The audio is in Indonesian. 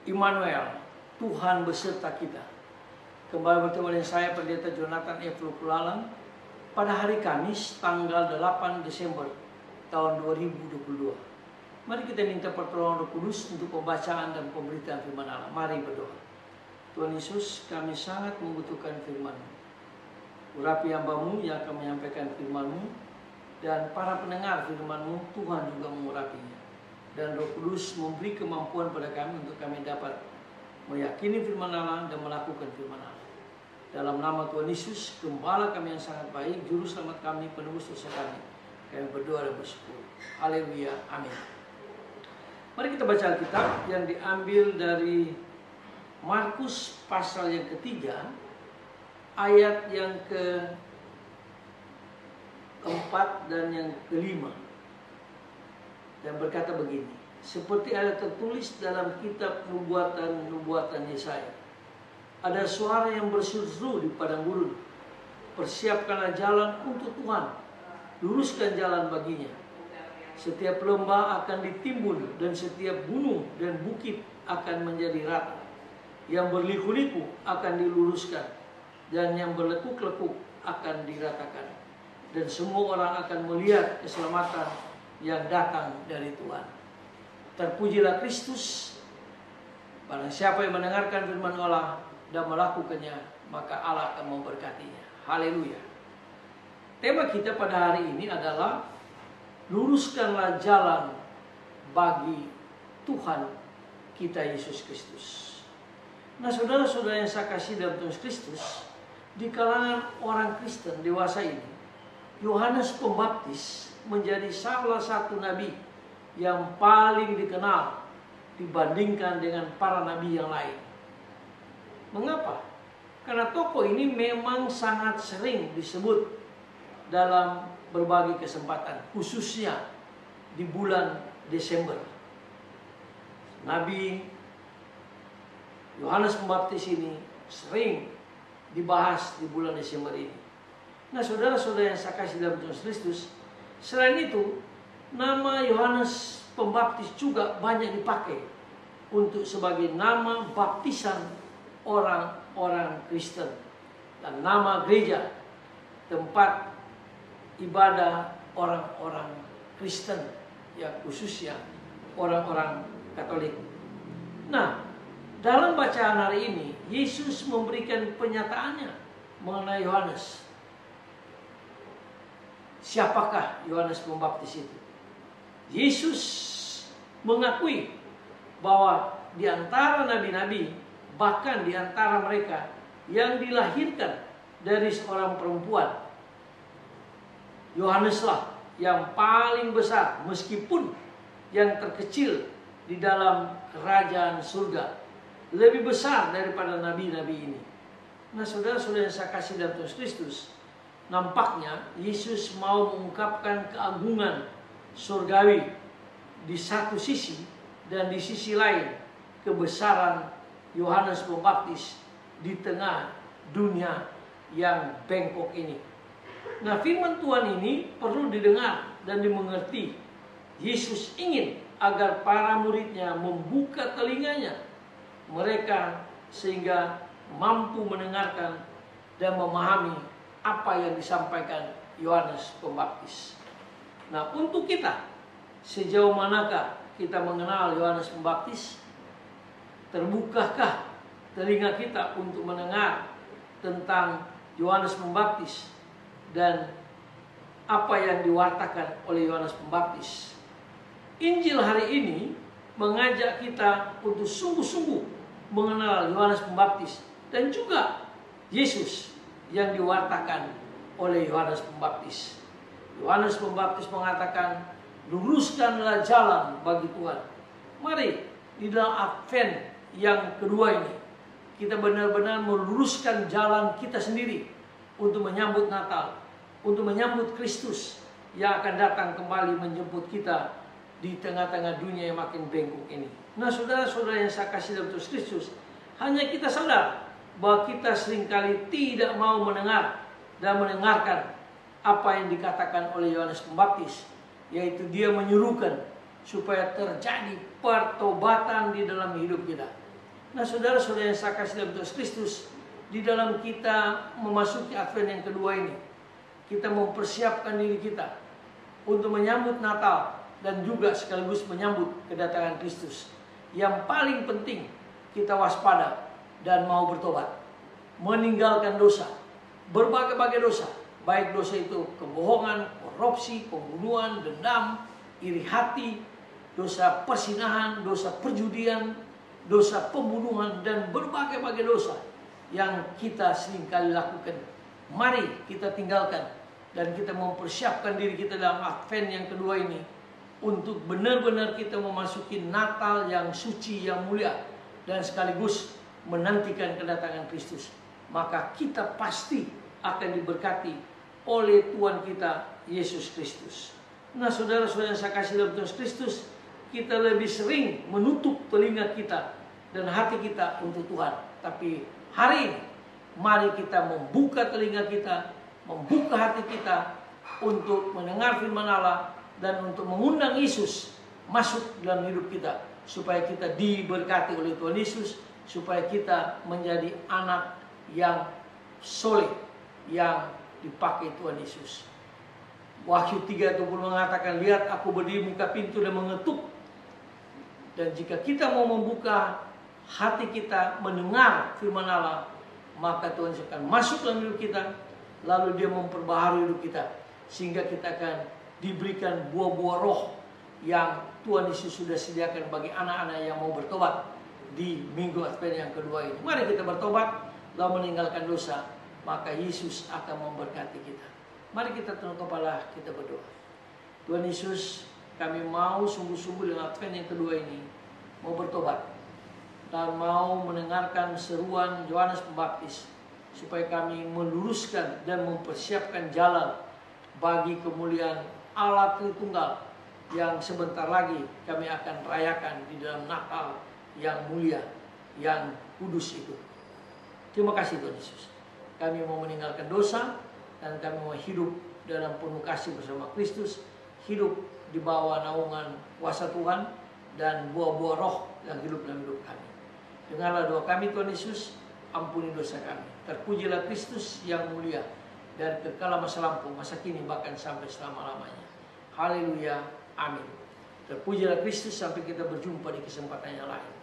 Immanuel, Tuhan beserta kita. Kembali bertemu dengan saya, Pendeta Jonathan F. Lukulalang, pada hari Kamis, tanggal 8 Desember tahun 2022. Mari kita minta pertolongan Roh Kudus untuk pembacaan dan pemberitaan firman Allah. Mari berdoa. Tuhan Yesus, kami sangat membutuhkan firman-Mu. Urapi hamba-Mu yang akan menyampaikan firman-Mu, dan para pendengar firman-Mu, Tuhan juga mengurapinya. Dan Roh Kudus memberi kemampuan pada kami untuk kami dapat meyakini firman Allah dan melakukan firman Allah. Dalam nama Tuhan Yesus, Gembala kami yang sangat baik, Juru Selamat kami, penebus dosa kami berdoa dan bersyukur. Haleluya, amin. Mari kita baca Alkitab yang diambil dari Markus pasal yang ketiga, ayat yang keempat dan yang kelima. Dan berkata begini, seperti ada tertulis dalam kitab nubuatan Yesaya. Ada suara yang berseru di padang gurun, persiapkanlah jalan untuk Tuhan, luruskan jalan baginya. Setiap lembah akan ditimbun dan setiap gunung dan bukit akan menjadi rata. Yang berliku-liku akan diluruskan dan yang berlekuk-lekuk akan diratakan. Dan semua orang akan melihat keselamatan yang datang dari Tuhan. Terpujilah Kristus. Barang siapa yang mendengarkan firman Allah dan melakukannya, maka Allah akan memberkatinya. Haleluya. Tema kita pada hari ini adalah luruskanlah jalan bagi Tuhan kita Yesus Kristus. Nah, saudara-saudara yang saya kasih dalam Tuhan Kristus, di kalangan orang Kristen dewasa ini, Yohanes Pembaptis menjadi salah satu nabi yang paling dikenal dibandingkan dengan para nabi yang lain. Mengapa? Karena tokoh ini memang sangat sering disebut dalam berbagai kesempatan, khususnya di bulan Desember. Nabi Yohanes Pembaptis ini sering dibahas di bulan Desember ini. Nah, saudara-saudara yang saya kasih dalam Tuhan Kristus, selain itu, nama Yohanes Pembaptis juga banyak dipakai untuk sebagai nama baptisan orang-orang Kristen dan nama gereja, tempat ibadah orang-orang Kristen, ya khususnya orang-orang Katolik. Nah, dalam bacaan hari ini, Yesus memberikan penyataannya mengenai Yohanes. Siapakah Yohanes Pembaptis itu? Yesus mengakui bahwa di antara nabi-nabi, bahkan di antara mereka yang dilahirkan dari seorang perempuan, Yohaneslah yang paling besar, meskipun yang terkecil di dalam kerajaan surga, lebih besar daripada nabi-nabi ini. Nah, saudara-saudara yang saya kasih dalam Tuhan Kristus, nampaknya Yesus mau mengungkapkan keagungan surgawi di satu sisi, dan di sisi lain kebesaran Yohanes Pembaptis di tengah dunia yang bengkok ini. Nah, firman Tuhan ini perlu didengar dan dimengerti. Yesus ingin agar para muridnya membuka telinganya mereka sehingga mampu mendengarkan dan memahami apa yang disampaikan Yohanes Pembaptis. Nah, untuk kita, sejauh manakah kita mengenal Yohanes Pembaptis? Terbukakah telinga kita untuk mendengar tentang Yohanes Pembaptis dan apa yang diwartakan oleh Yohanes Pembaptis? Injil hari ini mengajak kita untuk sungguh-sungguh mengenal Yohanes Pembaptis dan juga Yesus yang diwartakan oleh Yohanes Pembaptis. Yohanes Pembaptis mengatakan, luruskanlah jalan bagi Tuhan. Mari di dalam Advent yang kedua ini, kita benar-benar meluruskan jalan kita sendiri untuk menyambut Natal, untuk menyambut Kristus yang akan datang kembali menjemput kita di tengah-tengah dunia yang makin bengkok ini. Nah, saudara-saudara yang saya kasih dalam Tuhan Kristus, hanya kita sadar bahwa kita seringkali tidak mau mendengar dan mendengarkan apa yang dikatakan oleh Yohanes Pembaptis, yaitu dia menyuruhkan supaya terjadi pertobatan di dalam hidup kita. Nah, saudara-saudara yang saya kasih dalam Tuhan Kristus, di dalam kita memasuki Advent yang kedua ini, kita mempersiapkan diri kita untuk menyambut Natal dan juga sekaligus menyambut kedatangan Kristus. Yang paling penting, kita waspada dan mau bertobat, meninggalkan dosa, berbagai-bagai dosa, baik dosa itu kebohongan, korupsi, pembunuhan, dendam, iri hati, dosa persinahan, dosa perjudian, dosa pembunuhan, dan berbagai-bagai dosa yang kita seringkali lakukan. Mari kita tinggalkan dan kita mempersiapkan diri kita dalam Advent yang kedua ini untuk benar-benar kita memasuki Natal yang suci, yang mulia, dan sekaligus menantikan kedatangan Kristus. Maka kita pasti akan diberkati oleh Tuhan kita Yesus Kristus. Nah, saudara-saudara yang saya kasih dalam Tuhan Kristus, kita lebih sering menutup telinga kita dan hati kita untuk Tuhan. Tapi hari ini, mari kita membuka telinga kita, membuka hati kita untuk mendengar firman Allah dan untuk mengundang Yesus masuk dalam hidup kita, supaya kita diberkati oleh Tuhan Yesus, supaya kita menjadi anak yang soleh, yang dipakai Tuhan Yesus. Wahyu 3:20 mengatakan, lihat aku berdiri buka pintu dan mengetuk. Dan jika kita mau membuka hati kita mendengar firman Allah, maka Tuhan akan masuk dalam hidup kita, lalu Dia memperbaharui hidup kita, sehingga kita akan diberikan buah-buah roh yang Tuhan Yesus sudah sediakan bagi anak-anak yang mau bertobat di minggu Advent yang kedua ini. Mari kita bertobat, lalu meninggalkan dosa, maka Yesus akan memberkati kita. Mari kita tunduk kepala, kita berdoa. Tuhan Yesus, kami mau sungguh-sungguh dalam Advent yang kedua ini mau bertobat dan mau mendengarkan seruan Yohanes Pembaptis, supaya kami meluruskan dan mempersiapkan jalan bagi kemuliaan Allah Tritunggal yang sebentar lagi kami akan rayakan di dalam Natal yang mulia, yang kudus itu. Terima kasih Tuhan Yesus. Kami mau meninggalkan dosa dan kami mau hidup dalam penuh kasih bersama Kristus, hidup di bawah naungan kuasa Tuhan dan buah-buah roh yang hidup dalam hidup kami. Dengarlah doa kami Tuhan Yesus, ampuni dosa kami. Terpujilah Kristus yang mulia dari kekal masa lampau, masa kini, bahkan sampai selama-lamanya. Haleluya, amin. Terpujilah Kristus, sampai kita berjumpa di kesempatan yang lain.